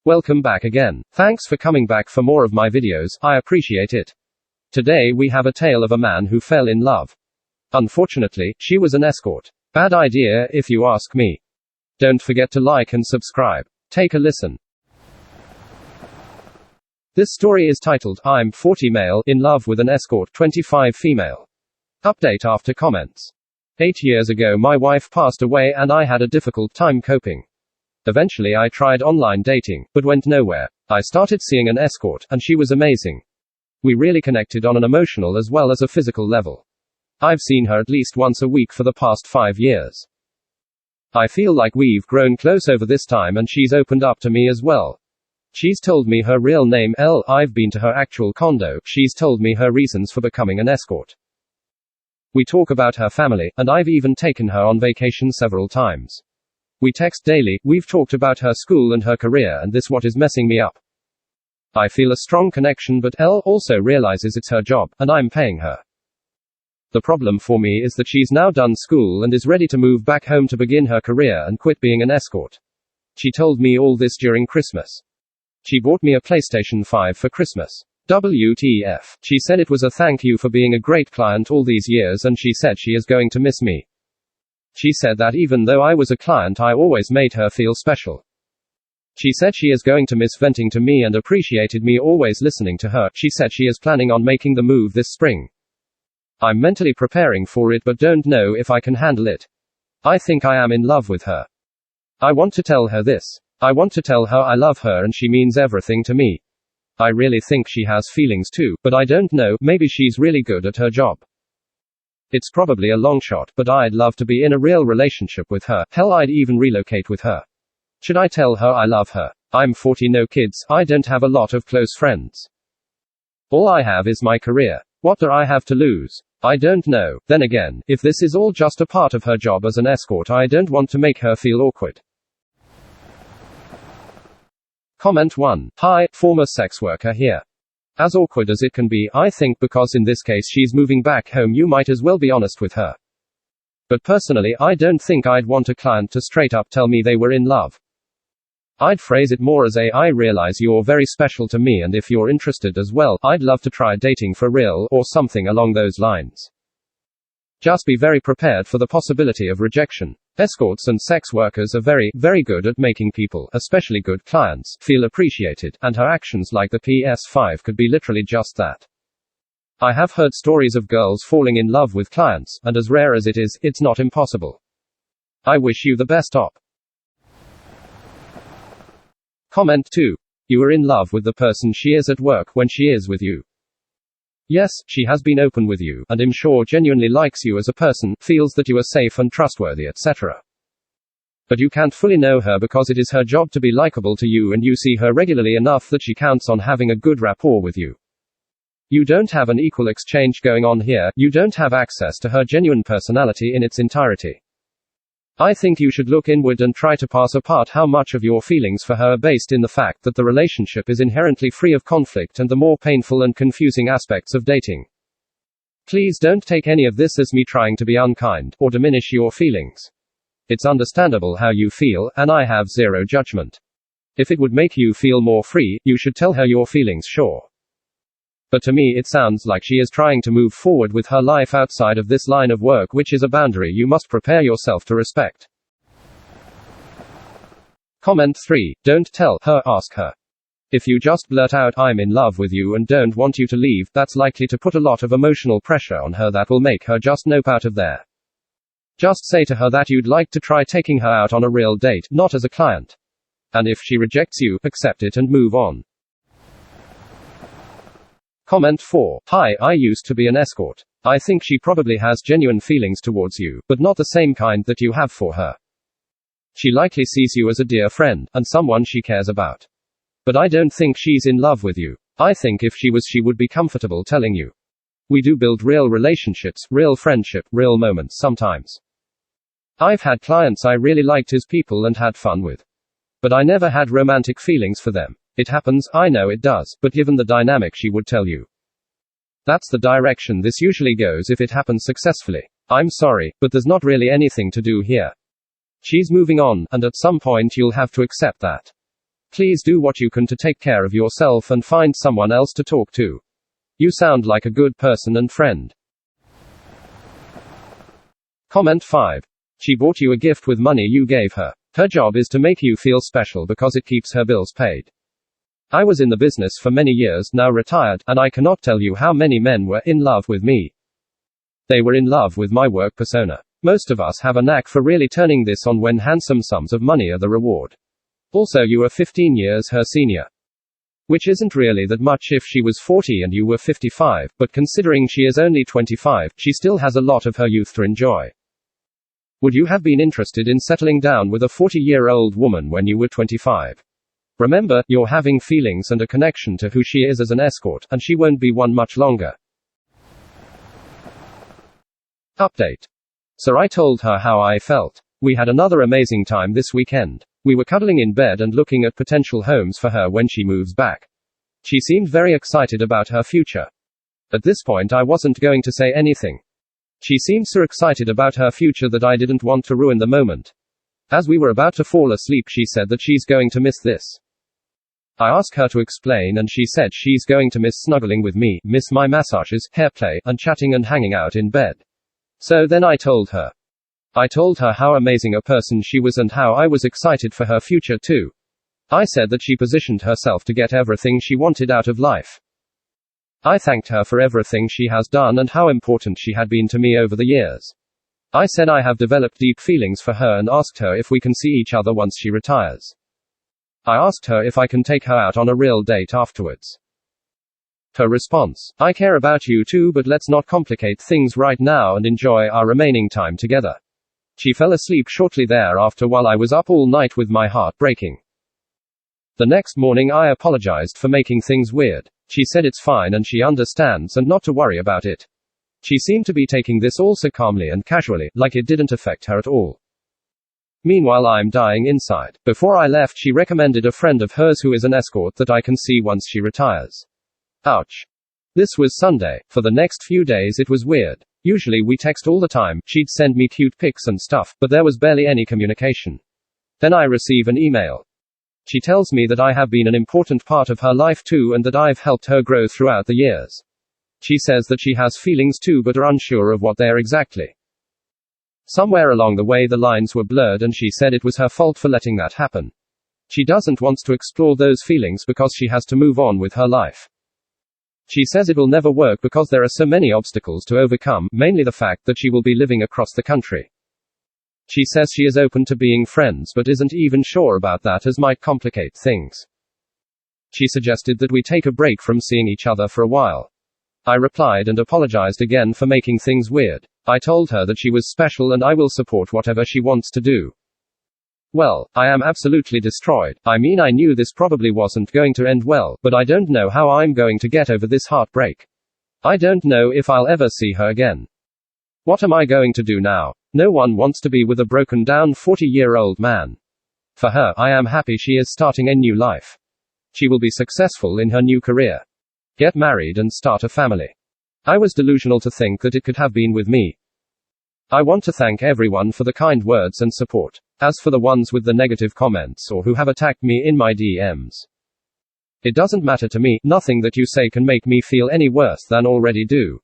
Welcome back again. Thanks for coming back for more of my videos, I appreciate it. Today we have a tale of a man who fell in love. Unfortunately, she was an escort. Bad idea if you ask me. Don't forget to like and subscribe. Take a listen. This story is titled, I'm 40 male, in love with an escort 25 female. Update after comments. 8 years ago my wife passed away and I had a difficult time coping. Eventually I tried online dating, but went nowhere. I started seeing an escort, and she was amazing. We really connected on an emotional as well as a physical level. I've seen her at least once a week for the past 5 years. I feel like we've grown close over this time and she's opened up to me as well. She's told me her real name, I've been to her actual condo, she's told me her reasons for becoming an escort. We talk about her family, and I've even taken her on vacation several times. We text daily, we've talked about her school and her career, and this what is messing me up. I feel a strong connection, but Elle also realizes it's her job, and I'm paying her. The problem for me is that she's now done school and is ready to move back home to begin her career and quit being an escort. She told me all this during Christmas. She bought me a PlayStation 5 for Christmas. WTF. She said it was a thank you for being a great client all these years, and she said she is going to miss me. She said that even though I was a client, I always made her feel special. She said she is going to miss venting to me and appreciated me always listening to her. She said she is planning on making the move this spring. I'm mentally preparing for it but don't know if I can handle it. I think I am in love with her. I want to tell her this. I want to tell her I love her and she means everything to me. I really think she has feelings too, but I don't know, maybe she's really good at her job. It's probably a long shot, but I'd love to be in a real relationship with her. Hell, I'd even relocate with her. Should I tell her I love her? I'm 40, no kids, I don't have a lot of close friends. All I have is my career. What do I have to lose? I don't know. Then again, if this is all just a part of her job as an escort, I don't want to make her feel awkward. Comment 1. Hi, former sex worker here. As awkward as it can be, I think, because in this case she's moving back home, you might as well be honest with her. But personally, I don't think I'd want a client to straight up tell me they were in love. I'd phrase it more as I realize you're very special to me, and if you're interested as well, I'd love to try dating for real, or something along those lines. Just be very prepared for the possibility of rejection. Escorts and sex workers are very, very good at making people, especially good clients, feel appreciated, and her actions like the PS5 could be literally just that. I have heard stories of girls falling in love with clients, and as rare as it is, it's not impossible. I wish you the best op. Comment 2. You are in love with the person she is at work when she is with you. Yes, she has been open with you, and I'm sure genuinely likes you as a person, feels that you are safe and trustworthy, etc. But you can't fully know her because it is her job to be likable to you, and you see her regularly enough that she counts on having a good rapport with you. You don't have an equal exchange going on here, you don't have access to her genuine personality in its entirety. I think you should look inward and try to parse apart how much of your feelings for her are based in the fact that the relationship is inherently free of conflict and the more painful and confusing aspects of dating. Please don't take any of this as me trying to be unkind, or diminish your feelings. It's understandable how you feel, and I have zero judgment. If it would make you feel more free, you should tell her your feelings, sure. But to me it sounds like she is trying to move forward with her life outside of this line of work, which is a boundary you must prepare yourself to respect. Comment 3. Don't tell her, ask her. If you just blurt out, I'm in love with you and don't want you to leave, that's likely to put a lot of emotional pressure on her that will make her just nope out of there. Just say to her that you'd like to try taking her out on a real date, not as a client. And if she rejects you, accept it and move on. Comment 4. Hi, I used to be an escort. I think she probably has genuine feelings towards you, but not the same kind that you have for her. She likely sees you as a dear friend, and someone she cares about. But I don't think she's in love with you. I think if she was, she would be comfortable telling you. We do build real relationships, real friendship, real moments sometimes. I've had clients I really liked as people and had fun with. But I never had romantic feelings for them. It happens, I know it does, but given the dynamic she would tell you. That's the direction this usually goes if it happens successfully. I'm sorry, but there's not really anything to do here. She's moving on, and at some point you'll have to accept that. Please do what you can to take care of yourself and find someone else to talk to. You sound like a good person and friend. Comment 5. She bought you a gift with money you gave her. Her job is to make you feel special because it keeps her bills paid. I was in the business for many years, now retired, and I cannot tell you how many men were in love with me. They were in love with my work persona. Most of us have a knack for really turning this on when handsome sums of money are the reward. Also, you are 15 years her senior. Which isn't really that much if she was 40 and you were 55, but considering she is only 25, she still has a lot of her youth to enjoy. Would you have been interested in settling down with a 40-year-old woman when you were 25? Remember, you're having feelings and a connection to who she is as an escort, and she won't be one much longer. Update. So I told her how I felt. We had another amazing time this weekend. We were cuddling in bed and looking at potential homes for her when she moves back. She seemed very excited about her future. At this point, I wasn't going to say anything. She seemed so excited about her future that I didn't want to ruin the moment. As we were about to fall asleep, she said that she's going to miss this. I asked her to explain, and she said she's going to miss snuggling with me, miss my massages, hair play, and chatting and hanging out in bed. So then I told her. I told her how amazing a person she was and how I was excited for her future too. I said that she positioned herself to get everything she wanted out of life. I thanked her for everything she has done and how important she had been to me over the years. I said I have developed deep feelings for her and asked her if we can see each other once she retires. I asked her if I can take her out on a real date afterwards. Her response: I care about you too, but let's not complicate things right now and enjoy our remaining time together. She fell asleep shortly thereafter while I was up all night with my heart breaking. The next morning I apologized for making things weird. She said it's fine and she understands and not to worry about it. She seemed to be taking this all so calmly and casually, like it didn't affect her at all. Meanwhile, I'm dying inside. Before I left, she recommended a friend of hers who is an escort that I can see once she retires. Ouch. This was Sunday. For the next few days it was weird. Usually we text all the time, she'd send me cute pics and stuff, but there was barely any communication. Then I receive an email. She tells me that I have been an important part of her life too and that I've helped her grow throughout the years. She says that she has feelings too but are unsure of what they are exactly. Somewhere along the way the lines were blurred and she said it was her fault for letting that happen. She doesn't want to explore those feelings because she has to move on with her life. She says it will never work because there are so many obstacles to overcome, mainly the fact that she will be living across the country. She says she is open to being friends but isn't even sure about that as might complicate things. She suggested that we take a break from seeing each other for a while. I replied and apologized again for making things weird. I told her that she was special and I will support whatever she wants to do. Well, I am absolutely destroyed. I mean, I knew this probably wasn't going to end well, but I don't know how I'm going to get over this heartbreak. I don't know if I'll ever see her again. What am I going to do now? No one wants to be with a broken down 40-year-old man. For her, I am happy she is starting a new life. She will be successful in her new career. Get married and start a family. I was delusional to think that it could have been with me. I want to thank everyone for the kind words and support. As for the ones with the negative comments or who have attacked me in my DMs, it doesn't matter to me. Nothing that you say can make me feel any worse than already do.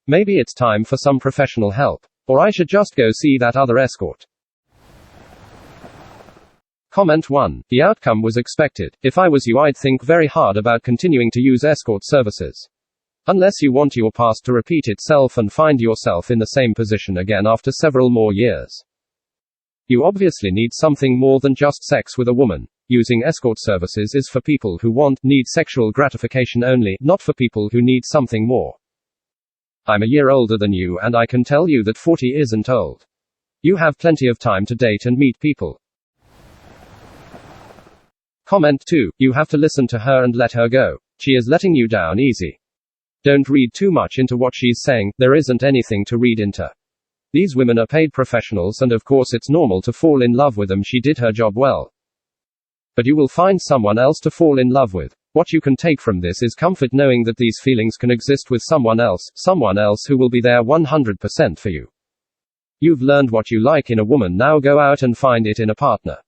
Maybe it's time for some professional help. Or I should just go see that other escort. Comment 1. The outcome was expected. If I was you, I'd think very hard about continuing to use escort services. Unless you want your past to repeat itself and find yourself in the same position again after several more years. You obviously need something more than just sex with a woman. Using escort services is for people who need sexual gratification only, not for people who need something more. I'm a year older than you and I can tell you that 40 isn't old. You have plenty of time to date and meet people. Comment 2. You have to listen to her and let her go. She is letting you down easy. Don't read too much into what she's saying. There isn't anything to read into. These women are paid professionals and of course it's normal to fall in love with them. She did her job well. But you will find someone else to fall in love with. What you can take from this is comfort knowing that these feelings can exist with someone else who will be there 100% for you. You've learned what you like in a woman, now go out and find it in a partner.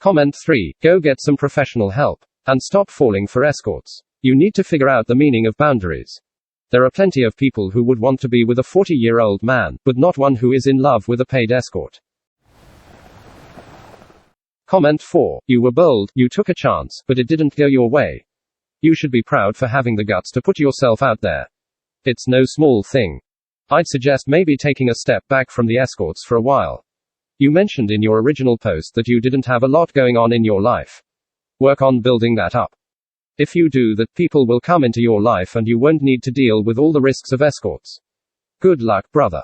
Comment 3. Go get some professional help. And stop falling for escorts. You need to figure out the meaning of boundaries. There are plenty of people who would want to be with a 40-year-old man, but not one who is in love with a paid escort. Comment 4. You were bold, you took a chance, but it didn't go your way. You should be proud for having the guts to put yourself out there. It's no small thing. I'd suggest maybe taking a step back from the escorts for a while. You mentioned in your original post that you didn't have a lot going on in your life. Work on building that up. If you do that, people will come into your life and you won't need to deal with all the risks of escorts. Good luck, brother.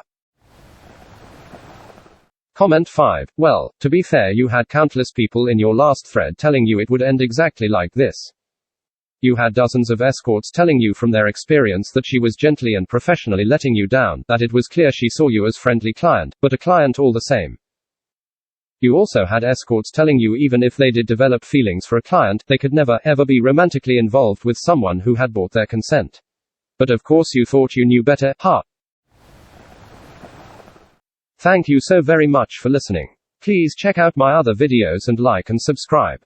Comment 5. Well, to be fair, you had countless people in your last thread telling you it would end exactly like this. You had dozens of escorts telling you from their experience that she was gently and professionally letting you down, that it was clear she saw you as friendly client, but a client all the same. You also had escorts telling you even if they did develop feelings for a client, they could never, ever be romantically involved with someone who had bought their consent. But of course you thought you knew better, huh? Thank you so very much for listening. Please check out my other videos and like and subscribe.